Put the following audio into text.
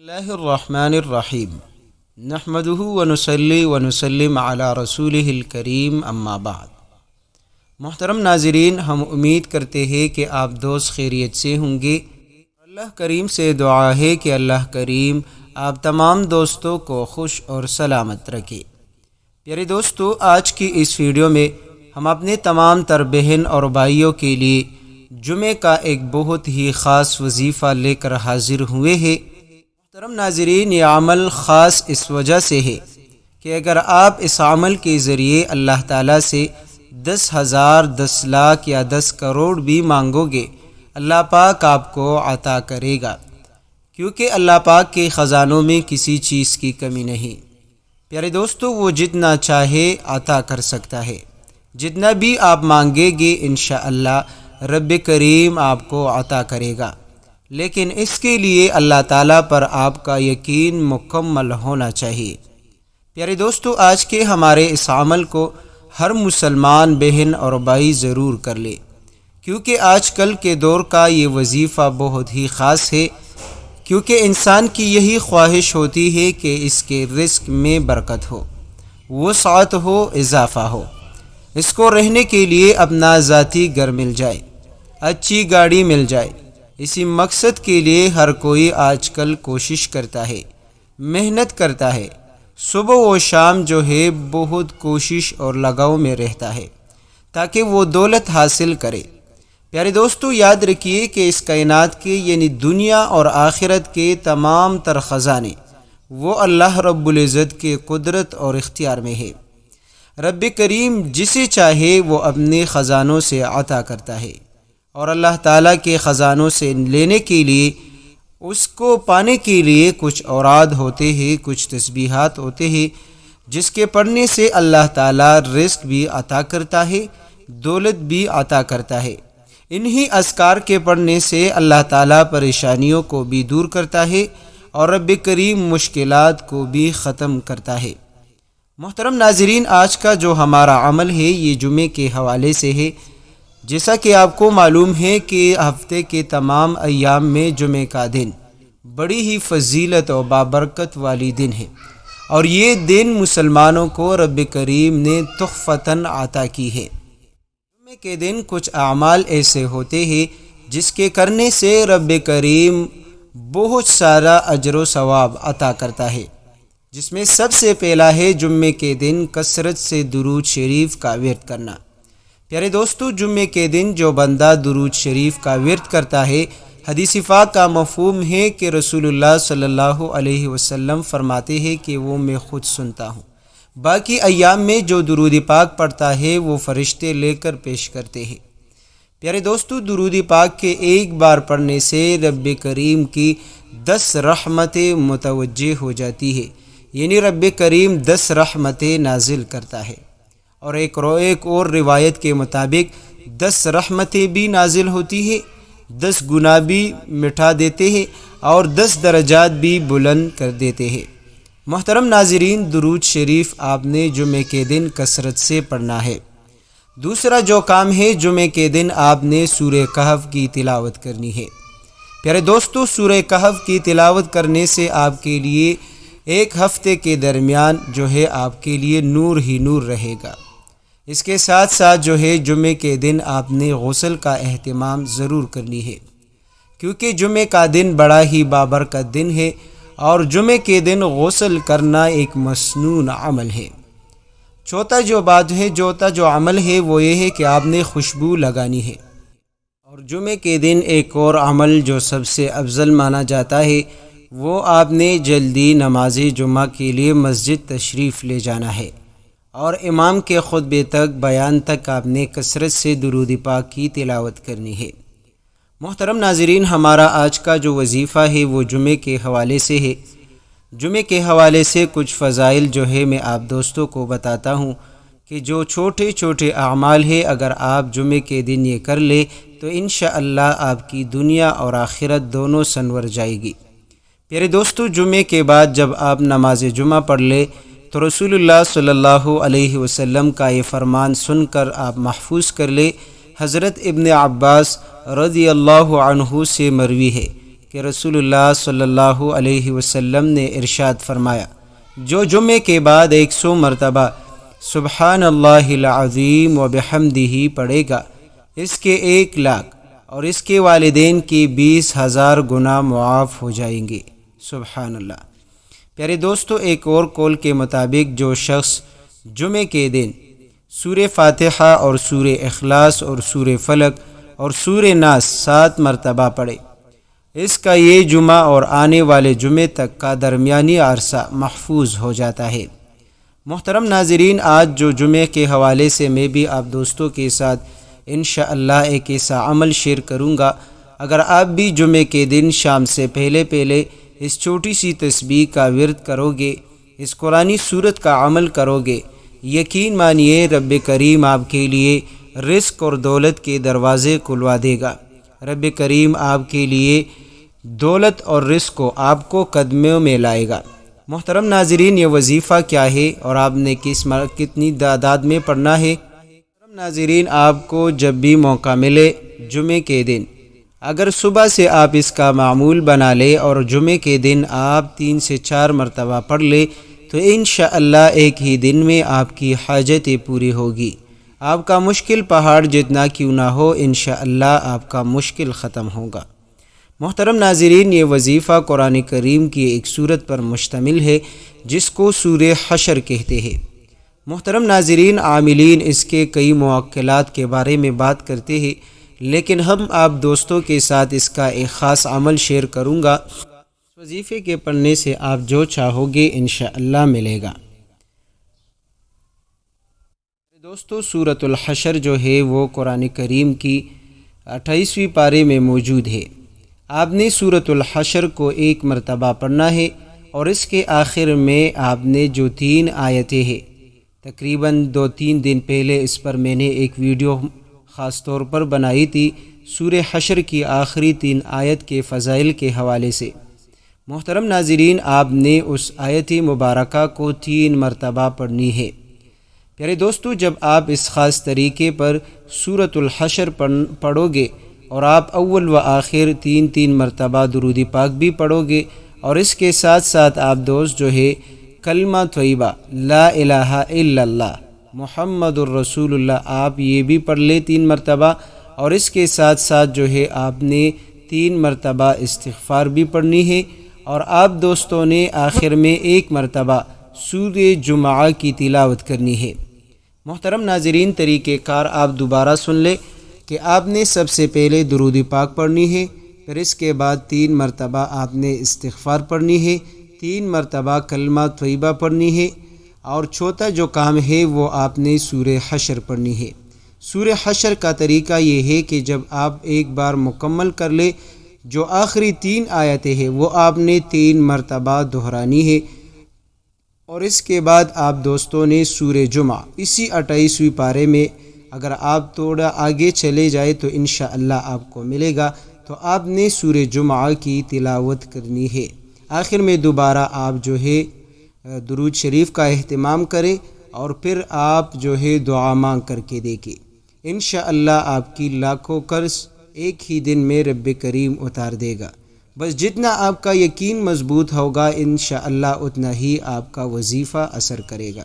اللہ الرحمن الرحیم نحمدہ ونصلی ونسلم علی رسولہ الکریم اما بعد۔ محترم ناظرین، ہم امید کرتے ہیں کہ آپ دوست خیریت سے ہوں گے۔ اللہ کریم سے دعا ہے کہ اللہ کریم آپ تمام دوستوں کو خوش اور سلامت رکھے۔ پیارے دوستو، آج کی اس ویڈیو میں ہم اپنے تمام تر بہن اور بھائیوں کے لیے جمعے کا ایک بہت ہی خاص وظیفہ لے کر حاضر ہوئے ہیں۔ محترم ناظرین، یہ عمل خاص اس وجہ سے ہے کہ اگر آپ اس عمل کے ذریعے اللہ تعالیٰ سے 10,000، 10 لاکھ یا 10 کروڑ بھی مانگو گے، اللہ پاک آپ کو عطا کرے گا، کیونکہ اللہ پاک کے خزانوں میں کسی چیز کی کمی نہیں۔ پیارے دوستو، وہ جتنا چاہے عطا کر سکتا ہے۔ جتنا بھی آپ مانگیں گے انشاءاللہ رب کریم آپ کو عطا کرے گا، لیکن اس کے لیے اللہ تعالیٰ پر آپ کا یقین مکمل ہونا چاہیے۔ پیارے دوستو، آج کے ہمارے اس عمل کو ہر مسلمان بہن اور بھائی ضرور کر لے، کیونکہ آج کل کے دور کا یہ وظیفہ بہت ہی خاص ہے، کیونکہ انسان کی یہی خواہش ہوتی ہے کہ اس کے رزق میں برکت ہو، وسعت ہو، اضافہ ہو، اس کو رہنے کے لیے اپنا ذاتی گھر مل جائے، اچھی گاڑی مل جائے۔ اسی مقصد کے لیے ہر کوئی آج کل کوشش کرتا ہے، محنت کرتا ہے، صبح و شام جو ہے بہت کوشش اور لگاؤ میں رہتا ہے تاکہ وہ دولت حاصل کرے۔ پیارے دوستو، یاد رکھیے کہ اس کائنات کے یعنی دنیا اور آخرت کے تمام تر خزانے وہ اللہ رب العزت کے قدرت اور اختیار میں ہے۔ رب کریم جسے چاہے وہ اپنے خزانوں سے عطا کرتا ہے، اور اللہ تعالیٰ کے خزانوں سے لینے کے لیے، اس کو پانے کے لیے کچھ اوراد ہوتے ہیں، کچھ تسبیحات ہوتے ہیں، جس کے پڑھنے سے اللہ تعالیٰ رزق بھی عطا کرتا ہے، دولت بھی عطا کرتا ہے۔ انہی اذکار کے پڑھنے سے اللہ تعالیٰ پریشانیوں کو بھی دور کرتا ہے اور رب کریم مشکلات کو بھی ختم کرتا ہے۔ محترم ناظرین، آج کا جو ہمارا عمل ہے یہ جمعے کے حوالے سے ہے۔ جیسا کہ آپ کو معلوم ہے کہ ہفتے کے تمام ایام میں جمعے کا دن بڑی ہی فضیلت و بابرکت والی دن ہے، اور یہ دن مسلمانوں کو رب کریم نے تحفتاً عطا کی ہے۔ جمعے کے دن کچھ اعمال ایسے ہوتے ہیں جس کے کرنے سے رب کریم بہت سارا اجر و ثواب عطا کرتا ہے، جس میں سب سے پہلا ہے جمعے کے دن کثرت سے درود شریف کا ورد کرنا۔ پیارے دوستو، جمعے کے دن جو بندہ درود شریف کا ورد کرتا ہے، حدیث پاک کا مفہوم ہے کہ رسول اللہ صلی اللہ علیہ وسلم فرماتے ہیں کہ وہ میں خود سنتا ہوں۔ باقی ایام میں جو درود پاک پڑھتا ہے وہ فرشتے لے کر پیش کرتے ہیں۔ پیارے دوستو، درود پاک کے ایک بار پڑھنے سے رب کریم کی 10 رحمتیں متوجہ ہو جاتی ہے، یعنی رب کریم 10 رحمتیں نازل کرتا ہے، اور ایک اور روایت کے مطابق 10 رحمتیں بھی نازل ہوتی ہے، 10 گناہ بھی مٹھا دیتے ہیں، اور 10 درجات بھی بلند کر دیتے ہیں۔ محترم ناظرین، درود شریف آپ نے جمعے کے دن کثرت سے پڑھنا ہے۔ دوسرا جو کام ہے، جمعے کے دن آپ نے سورہ کہف کی تلاوت کرنی ہے۔ پیارے دوستو، سورہ کہف کی تلاوت کرنے سے آپ کے لیے ایک ہفتے کے درمیان جو ہے آپ کے لیے نور ہی نور رہے گا۔ اس کے ساتھ ساتھ جو ہے جمعے کے دن آپ نے غسل کا اہتمام ضرور کرنی ہے، کیونکہ جمعے کا دن بڑا ہی بابرکت دن ہے، اور جمعے کے دن غسل کرنا ایک مسنون عمل ہے۔ چوتھا جو عمل ہے وہ یہ ہے کہ آپ نے خوشبو لگانی ہے۔ اور جمعے کے دن ایک اور عمل جو سب سے افضل مانا جاتا ہے، وہ آپ نے جلدی نماز جمعہ کے لیے مسجد تشریف لے جانا ہے، اور امام کے خطبے تک، بیان تک آپ نے کثرت سے درود پاک کی تلاوت کرنی ہے۔ محترم ناظرین، ہمارا آج کا جو وظیفہ ہے وہ جمعے کے حوالے سے ہے۔ جمعے کے حوالے سے کچھ فضائل جو ہے میں آپ دوستوں کو بتاتا ہوں کہ جو چھوٹے چھوٹے اعمال ہے، اگر آپ جمعے کے دن یہ کر لے تو انشاءاللہ آپ کی دنیا اور آخرت دونوں سنور جائے گی۔ پیارے دوستو، جمعے کے بعد جب آپ نماز جمعہ پڑھ لے تو رسول اللہ صلی اللہ علیہ وسلم کا یہ فرمان سن کر آپ محفوظ کر لے۔ حضرت ابن عباس رضی اللہ عنہ سے مروی ہے کہ رسول اللہ صلی اللہ علیہ وسلم نے ارشاد فرمایا، جو جمعے کے بعد 100 مرتبہ سبحان اللہ العظیم و بحمدہ پڑھے گا، اس کے 1,00,000 اور اس کے والدین کی 20,000 گناہ معاف ہو جائیں گے۔ سبحان اللہ۔ پیارے دوستو، ایک اور قول کے مطابق جو شخص جمعے کے دن سورہ فاتحہ اور سورہ اخلاص اور سورہ فلق اور سورہ ناس 7 مرتبہ پڑھے، اس کا یہ جمعہ اور آنے والے جمعے تک کا درمیانی عرصہ محفوظ ہو جاتا ہے۔ محترم ناظرین، آج جو جمعے کے حوالے سے میں بھی آپ دوستوں کے ساتھ انشاءاللہ ایک ایسا عمل شیئر کروں گا، اگر آپ بھی جمعے کے دن شام سے پہلے اس چھوٹی سی تسبیح کا ورد کرو گے، اس قرآنی سورت کا عمل کرو گے، یقین مانیے رب کریم آپ کے لیے رزق اور دولت کے دروازے کھلوا دے گا۔ رب کریم آپ کے لیے دولت اور رزق کو آپ کو قدموں میں لائے گا۔ محترم ناظرین، یہ وظیفہ کیا ہے اور آپ نے کتنی تعداد میں پڑھنا ہے؟ محترم ناظرین، آپ کو جب بھی موقع ملے جمعے کے دن، اگر صبح سے آپ اس کا معمول بنا لے اور جمعے کے دن آپ 3 سے 4 مرتبہ پڑھ لے تو انشاءاللہ ایک ہی دن میں آپ کی حاجتیں پوری ہوگی۔ آپ کا مشکل پہاڑ جتنا کیوں نہ ہو، انشاءاللہ آپ کا مشکل ختم ہوگا۔ محترم ناظرین، یہ وظیفہ قرآن کریم کی ایک سورت پر مشتمل ہے جس کو سورہ حشر کہتے ہیں۔ محترم ناظرین، عاملین اس کے کئی موکلات کے بارے میں بات کرتے ہیں، لیکن ہم آپ دوستوں کے ساتھ اس کا ایک خاص عمل شیئر کروں گا۔ اس وظیفے کے پڑھنے سے آپ جو چاہو گے انشاءاللہ ملے گا۔ دوستو، سورۃ الحشر جو ہے وہ قرآن کریم کی 28ویں پارے میں موجود ہے۔ آپ نے سورۃ الحشر کو 1 مرتبہ پڑھنا ہے اور اس کے آخر میں آپ نے جو 3 آیتیں ہیں، تقریباً 2-3 دن پہلے اس پر میں نے ایک ویڈیو خاص طور پر بنائی تھی، سورہ حشر کی آخری 3 آیت کے فضائل کے حوالے سے۔ محترم ناظرین، آپ نے اس آیت مبارکہ کو 3 مرتبہ پڑھنی ہے۔ پیارے دوستو، جب آپ اس خاص طریقے پر سورۃ الحشر پڑھو گے اور آپ اول و آخر 3 مرتبہ درود پاک بھی پڑھو گے اور اس کے ساتھ ساتھ آپ دوست جو ہے کلمہ طیبہ لا الہ الا اللہ محمد الرسول اللہ آپ یہ بھی پڑھ لے 3 مرتبہ، اور اس کے ساتھ ساتھ جو ہے آپ نے 3 مرتبہ استغفار بھی پڑھنی ہے، اور آپ دوستوں نے آخر میں 1 مرتبہ سورہ جمعہ کی تلاوت کرنی ہے۔ محترم ناظرین، طریقہ کار آپ دوبارہ سن لیں کہ آپ نے سب سے پہلے درود پاک پڑھنی ہے، پھر اس کے بعد 3 مرتبہ آپ نے استغفار پڑھنی ہے، 3 مرتبہ کلمہ طیبہ پڑھنی ہے، اور چوتھا جو کام ہے وہ آپ نے سورہ حشر پڑھنی ہے۔ سورہ حشر کا طریقہ یہ ہے کہ جب آپ ایک بار مکمل کر لے، جو آخری 3 آیتیں ہیں وہ آپ نے 3 مرتبہ دہرانی ہے، اور اس کے بعد آپ دوستوں نے سورہ جمعہ اسی 28ویں پارے میں اگر آپ تھوڑا آگے چلے جائے تو انشاءاللہ آپ کو ملے گا، تو آپ نے سورہ جمعہ کی تلاوت کرنی ہے۔ آخر میں دوبارہ آپ جو ہے درود شریف کا اہتمام کریں اور پھر آپ جو ہے دعا مانگ کر کے دیکھیں، انشاءاللہ آپ کی لاکھوں قرض ایک ہی دن میں رب کریم اتار دے گا۔ بس جتنا آپ کا یقین مضبوط ہوگا انشاءاللہ اتنا ہی آپ کا وظیفہ اثر کرے گا۔